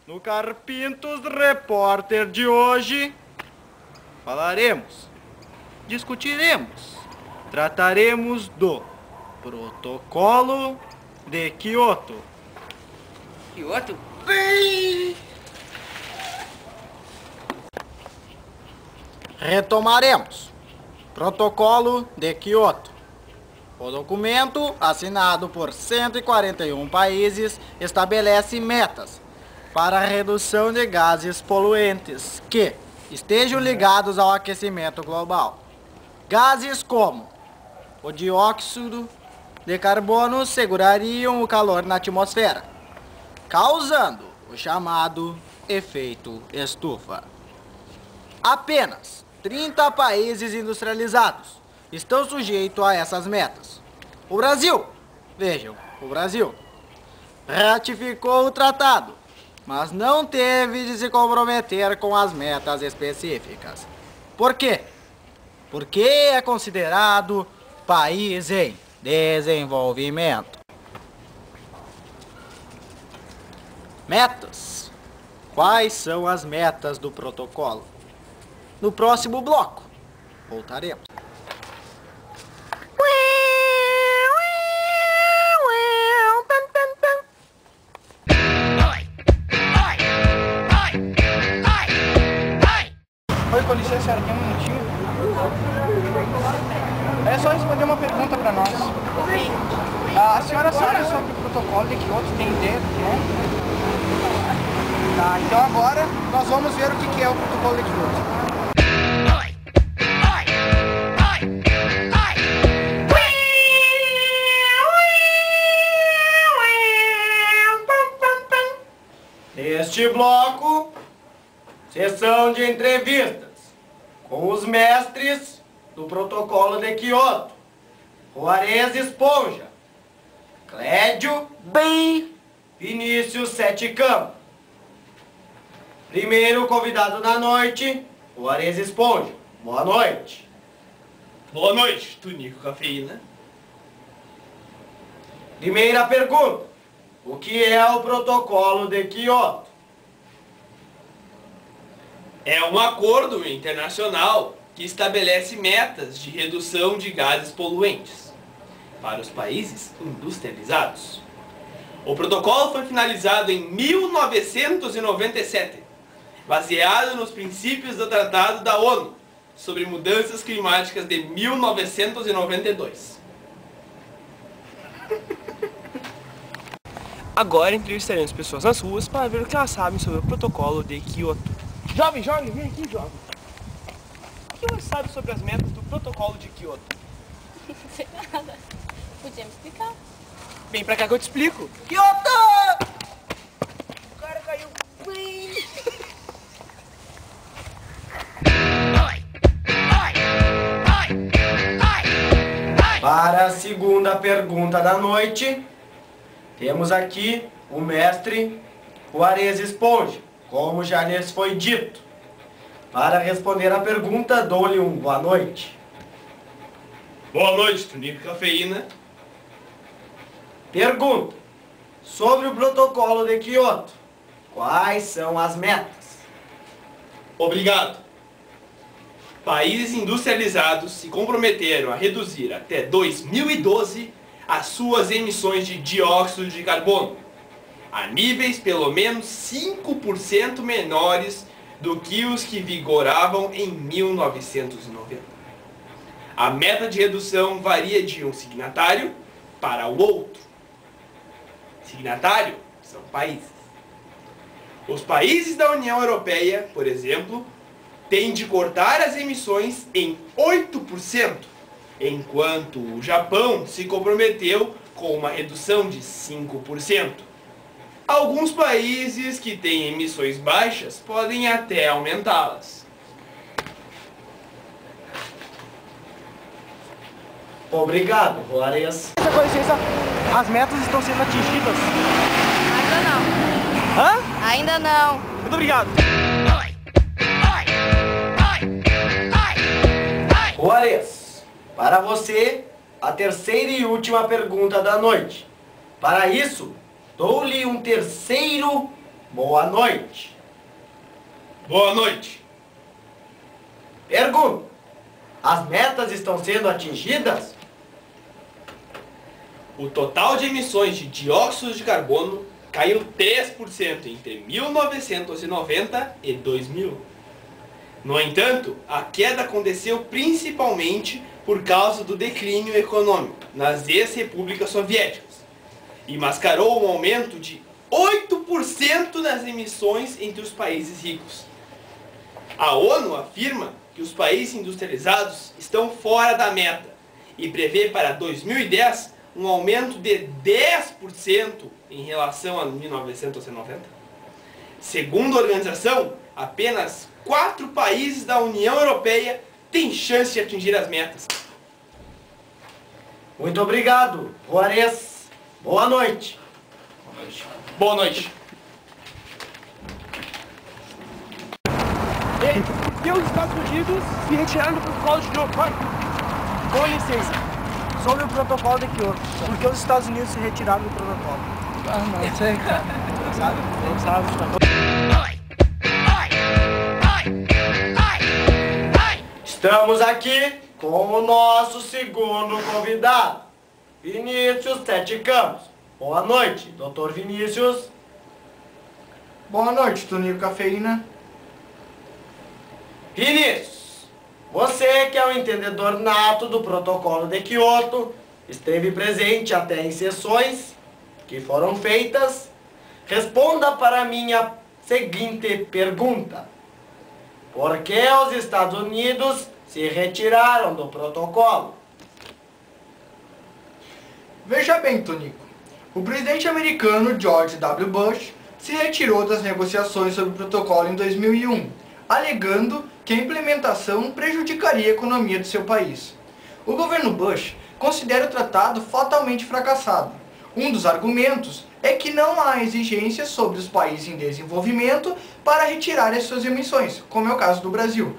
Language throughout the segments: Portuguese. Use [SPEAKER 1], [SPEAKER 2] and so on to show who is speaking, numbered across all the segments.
[SPEAKER 1] No Carpintos Repórter de hoje, falaremos, discutiremos, trataremos do Protocolo de Kyoto.
[SPEAKER 2] Kyoto?
[SPEAKER 1] Retomaremos. Protocolo de Kyoto. O documento, assinado por 141 países, estabelece metas para a redução de gases poluentes que estejam ligados ao aquecimento global. Gases como o dióxido de carbono segurariam o calor na atmosfera, causando o chamado efeito estufa. Apenas 30 países industrializados estão sujeitos a essas metas. O Brasil, vejam, o Brasil, ratificou o tratado, mas não teve de se comprometer com as metas específicas. Por quê? Porque é considerado país em desenvolvimento. Metas. Quais são as metas do protocolo? No próximo bloco, voltaremos.
[SPEAKER 2] Oi, com licença, senhora, tem um minutinho? É só responder uma pergunta para nós. A senhora sabe sobre o protocolo de Kyoto? Tem ideia do que é? Tá, então agora nós vamos ver o que é o protocolo de Kyoto.
[SPEAKER 1] Neste bloco, sessão de entrevistas com os mestres do Protocolo de Kyoto, Juarez Esponja, Clédio Vinícius Sete Campos. Primeiro convidado da noite, Juarez Esponja. Boa noite.
[SPEAKER 3] Boa noite, Tunico Cafeína.
[SPEAKER 1] Primeira pergunta. O que é o Protocolo de Kyoto?
[SPEAKER 3] É um acordo internacional que estabelece metas de redução de gases poluentes para os países industrializados. O protocolo foi finalizado em 1997, baseado nos princípios do Tratado da ONU sobre Mudanças Climáticas de 1992. Agora entrevistaremos pessoas nas ruas para ver o que elas sabem sobre o protocolo de Kyoto. Jovem, vem aqui, jovem. O que você sabe sobre as metas do protocolo de Kyoto?
[SPEAKER 4] Não sei nada. Podia me explicar.
[SPEAKER 3] Vem pra cá que eu te explico.
[SPEAKER 2] Kyoto! O cara caiu.
[SPEAKER 1] Para a segunda pergunta da noite, temos aqui o mestre Juarez Esponja, como já lhes foi dito. Para responder a pergunta, dou-lhe um boa noite.
[SPEAKER 3] Boa noite, Tunico Cafeína.
[SPEAKER 1] Pergunta. Sobre o protocolo de Kyoto, quais são as metas?
[SPEAKER 3] Obrigado. Países industrializados se comprometeram a reduzir até 2012 as suas emissões de dióxido de carbono a níveis pelo menos 5% menores do que os que vigoravam em 1990. A meta de redução varia de um signatário para o outro. Signatário são países. Os países da União Europeia, por exemplo, têm de cortar as emissões em 8%, enquanto o Japão se comprometeu com uma redução de 5%. Alguns países que têm emissões baixas podem até aumentá-las.
[SPEAKER 1] Obrigado, Juarez.
[SPEAKER 2] Com licença, as metas estão sendo atingidas?
[SPEAKER 4] Ainda não.
[SPEAKER 2] Hã?
[SPEAKER 4] Ainda não.
[SPEAKER 2] Muito obrigado.
[SPEAKER 1] Juarez, para você, a terceira e última pergunta da noite. Para isso, dou-lhe um terceiro boa noite.
[SPEAKER 3] Boa noite.
[SPEAKER 1] Pergunta: as metas estão sendo atingidas?
[SPEAKER 3] O total de emissões de dióxido de carbono caiu 3% entre 1990 e 2000. No entanto, a queda aconteceu principalmente por causa do declínio econômico nas ex-repúblicas soviéticas e mascarou um aumento de 8% nas emissões entre os países ricos. A ONU afirma que os países industrializados estão fora da meta e prevê para 2010 um aumento de 10% em relação a 1990. Segundo a organização, apenas 4 países da União Europeia têm chance de atingir as metas.
[SPEAKER 1] Muito obrigado, Juarez. Boa noite.
[SPEAKER 3] Boa noite.
[SPEAKER 2] E os Estados Unidos se retiraram do protocolo de Kyoto. Com licença, sobre o protocolo de Kyoto. Por que os Estados Unidos se retiraram do protocolo? Ah, não sei, cara. Sabe? Não sabe.
[SPEAKER 1] Estamos aqui com o nosso segundo convidado, Vinícius Sete Campos. Boa noite, Dr. Vinícius.
[SPEAKER 2] Boa noite, Toninho Cafeína.
[SPEAKER 1] Vinícius, você que é um entendedor nato do protocolo de Kyoto, esteve presente até em sessões que foram feitas. Responda para a minha seguinte pergunta: por que os Estados Unidos se retiraram do protocolo?
[SPEAKER 2] Veja bem, Tonico. O presidente americano George W. Bush se retirou das negociações sobre o protocolo em 2001, alegando que a implementação prejudicaria a economia de seu país. O governo Bush considera o tratado fatalmente fracassado. Um dos argumentos é que não há exigências sobre os países em desenvolvimento para retirar as suas emissões, como é o caso do Brasil.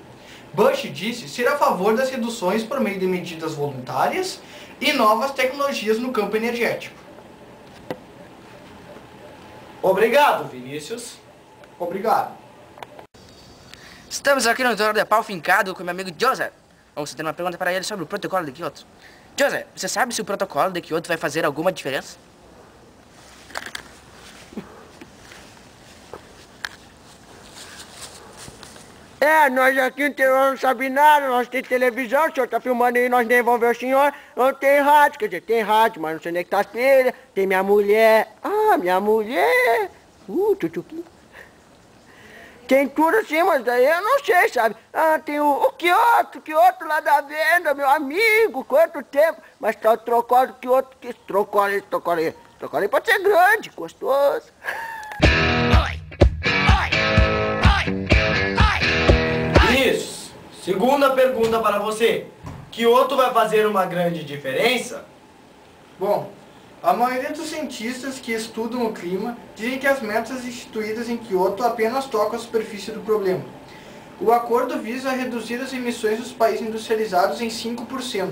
[SPEAKER 2] Bush disse ser a favor das reduções por meio de medidas voluntárias e novas tecnologias no campo energético.
[SPEAKER 1] Obrigado, Vinícius.
[SPEAKER 2] Obrigado.
[SPEAKER 5] Estamos aqui no Toro de Pau Fincado com meu amigo Joseph. Vamos ter uma pergunta para ele sobre o protocolo de Kyoto. Joseph, você sabe se o protocolo de Kyoto vai fazer alguma diferença?
[SPEAKER 6] Nós aqui no interior não sabe nada, nós tem televisão, o senhor tá filmando aí, nós nem vamos ver o senhor, não tem rádio, quer dizer, tem rádio, mas não sei onde é que tá a telha, tem minha mulher, minha mulher, tchutchuquinho. Tem tudo assim, mas daí eu não sei, sabe? Tem o Kyoto lá da venda, meu amigo, quanto tempo, mas tá o trocolo do Kyoto, que trocolo aí pode ser grande, gostoso.
[SPEAKER 1] Vinícius, segunda pergunta para você: Kyoto vai fazer uma grande diferença?
[SPEAKER 2] Bom, a maioria dos cientistas que estudam o clima dizem que as metas instituídas em Kyoto apenas tocam a superfície do problema. O acordo visa reduzir as emissões dos países industrializados em 5%,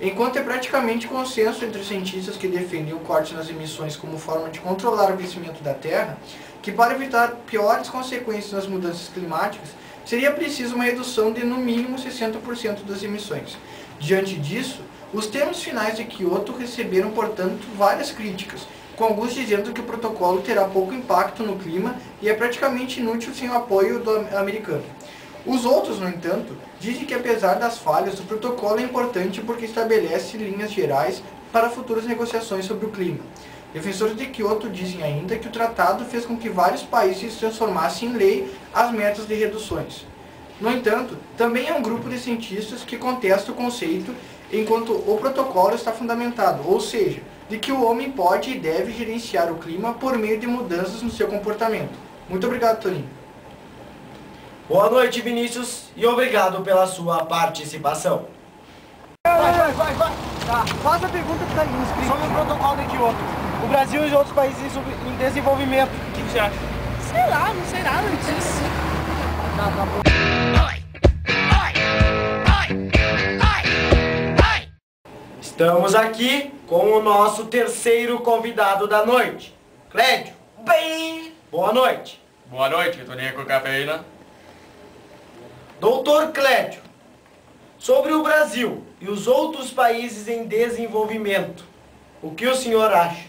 [SPEAKER 2] enquanto é praticamente consenso entre os cientistas que defendem o corte nas emissões como forma de controlar o aquecimento da Terra, que para evitar piores consequências das mudanças climáticas, seria preciso uma redução de no mínimo 60% das emissões. Diante disso, os termos finais de Kyoto receberam, portanto, várias críticas, com alguns dizendo que o protocolo terá pouco impacto no clima e é praticamente inútil sem o apoio americano. Os outros, no entanto, dizem que apesar das falhas, o protocolo é importante porque estabelece linhas gerais para futuras negociações sobre o clima. Defensores de Kyoto dizem ainda que o tratado fez com que vários países transformassem em lei as metas de reduções. No entanto, também há um grupo de cientistas que contesta o conceito enquanto o protocolo está fundamentado, ou seja, de que o homem pode e deve gerenciar o clima por meio de mudanças no seu comportamento. Muito obrigado, Toninho.
[SPEAKER 1] Boa noite, Vinícius, e obrigado pela sua participação.
[SPEAKER 2] Vai. Tá, faça a pergunta que está inscrito sobre o protocolo de Kyoto. O Brasil e outros países em desenvolvimento. O que você acha?
[SPEAKER 4] Sei lá, não sei nada disso.
[SPEAKER 2] Tá bom.
[SPEAKER 1] Estamos aqui com o nosso terceiro convidado da noite, Clédio. Bem, Boa noite.
[SPEAKER 7] Boa noite, Tonico Cafeína.
[SPEAKER 1] Doutor Clédio, sobre o Brasil e os outros países em desenvolvimento, o que o senhor acha?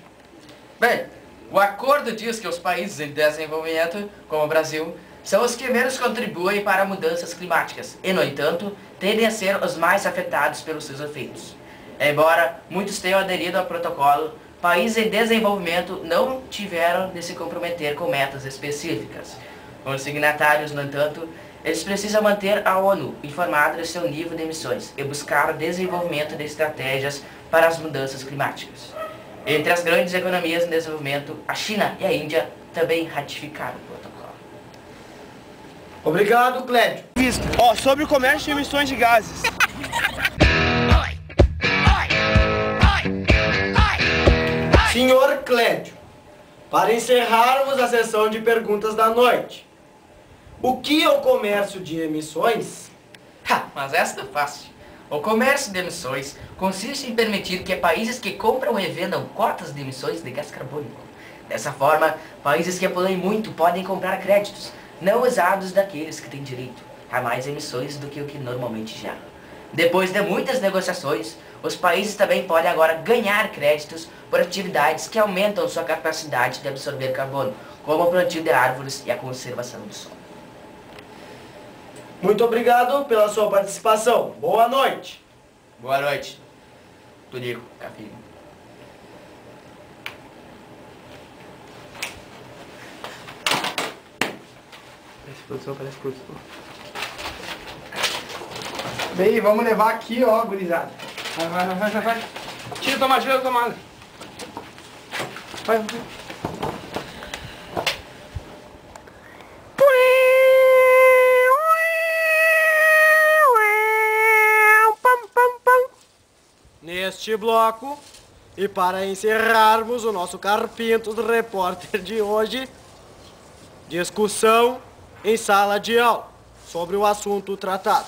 [SPEAKER 5] Bem, o acordo diz que os países em desenvolvimento, como o Brasil, são os que menos contribuem para mudanças climáticas e, no entanto, tendem a ser os mais afetados pelos seus efeitos. Embora muitos tenham aderido ao protocolo, países em desenvolvimento não tiveram de se comprometer com metas específicas. Os signatários, no entanto, eles precisam manter a ONU informada de seu nível de emissões e buscar o desenvolvimento de estratégias para as mudanças climáticas. Entre as grandes economias em desenvolvimento, a China e a Índia também ratificaram o protocolo.
[SPEAKER 1] Obrigado, Clédio.
[SPEAKER 3] Ó, sobre o comércio de emissões de gases.
[SPEAKER 1] Senhor Clédio, para encerrarmos a sessão de perguntas da noite, o que é o comércio de emissões?
[SPEAKER 5] Mas esta é fácil. O comércio de emissões consiste em permitir que países que compram e vendam cotas de emissões de gás carbônico. Dessa forma, países que poluem muito podem comprar créditos, não usados daqueles que têm direito a mais emissões do que o que normalmente geram. Depois de muitas negociações, os países também podem agora ganhar créditos por atividades que aumentam sua capacidade de absorver carbono, como o plantio de árvores e a conservação do solo.
[SPEAKER 1] Muito obrigado pela sua participação. Boa noite.
[SPEAKER 5] Boa noite, Tonico Cafeína.
[SPEAKER 2] Bem, vamos levar aqui, ó, gurizada.
[SPEAKER 3] Vai. Tira a tomada, tira a tomada. Vai.
[SPEAKER 1] Neste bloco, e para encerrarmos o nosso Carpintos Repórter de hoje, discussão em sala de aula sobre o assunto tratado.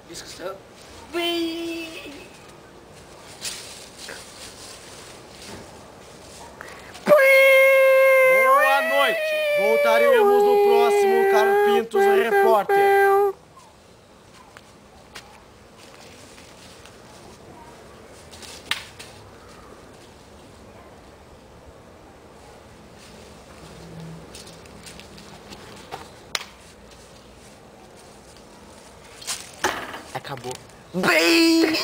[SPEAKER 5] Discussão.
[SPEAKER 1] Boa noite. Voltaremos no próximo Carpintos Repórter.
[SPEAKER 5] Acabou. Bem!